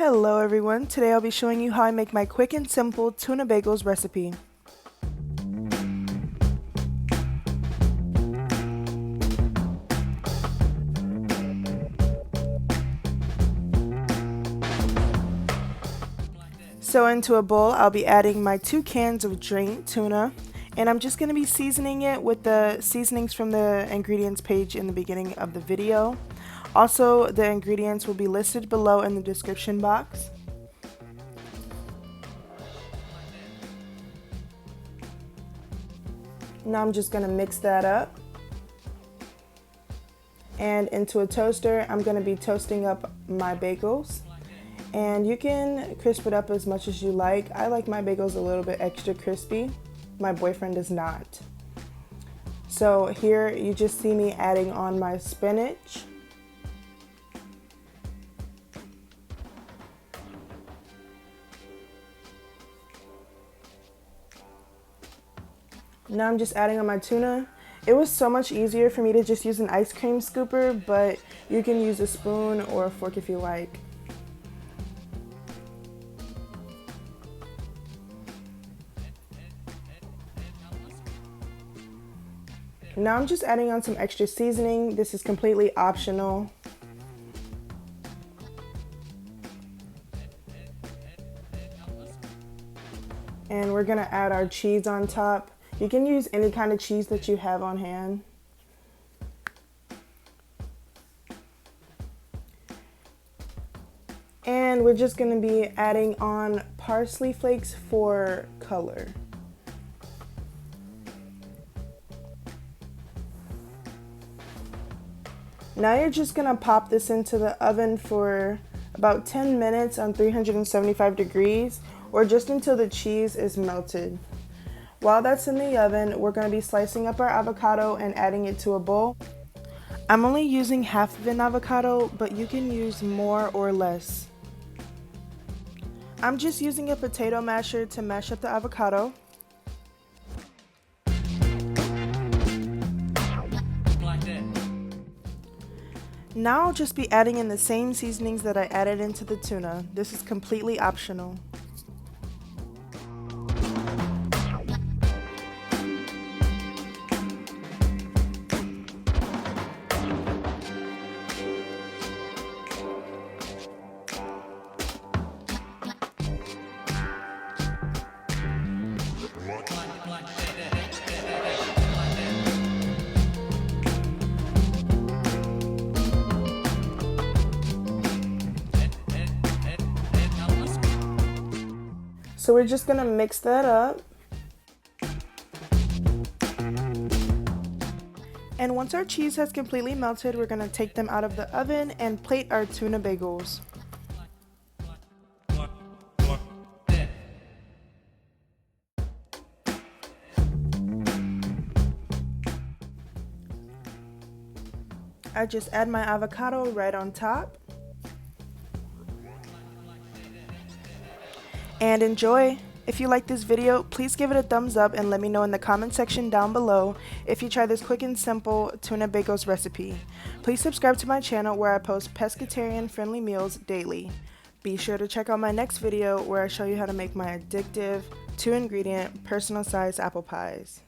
Hello everyone, today I'll be showing you how I make my quick and simple tuna bagels recipe. So into a bowl I'll be adding my 2 cans of drained tuna, and I'm just going to be seasoning it with the seasonings from the ingredients page in the beginning of the video. Also, the ingredients will be listed below in the description box. Now I'm just going to mix that up. And into a toaster, I'm going to be toasting up my bagels. And you can crisp it up as much as you like. I like my bagels a little bit extra crispy. My boyfriend does not. So here you just see me adding on my spinach. Now I'm just adding on my tuna. It was so much easier for me to just use an ice cream scooper, but you can use a spoon or a fork if you like. Now I'm just adding on some extra seasoning. This is completely optional. And we're gonna add our cheese on top. You can use any kind of cheese that you have on hand. And we're just gonna be adding on parsley flakes for color. Now you're just gonna pop this into the oven for about 10 minutes on 375 degrees, or just until the cheese is melted. While that's in the oven, we're gonna be slicing up our avocado and adding it to a bowl. I'm only using half of an avocado, but you can use more or less. I'm just using a potato masher to mash up the avocado. Now I'll just be adding in the same seasonings that I added into the tuna. This is completely optional. So we're just gonna mix that up. And once our cheese has completely melted, we're gonna take them out of the oven and plate our tuna bagels. I just add my avocado right on top. And enjoy! If you like this video, please give it a thumbs up and let me know in the comment section down below if you try this quick and simple tuna bagels recipe. Please subscribe to my channel where I post pescatarian friendly meals daily. Be sure to check out my next video where I show you how to make my addictive 2-ingredient personal sized apple pies.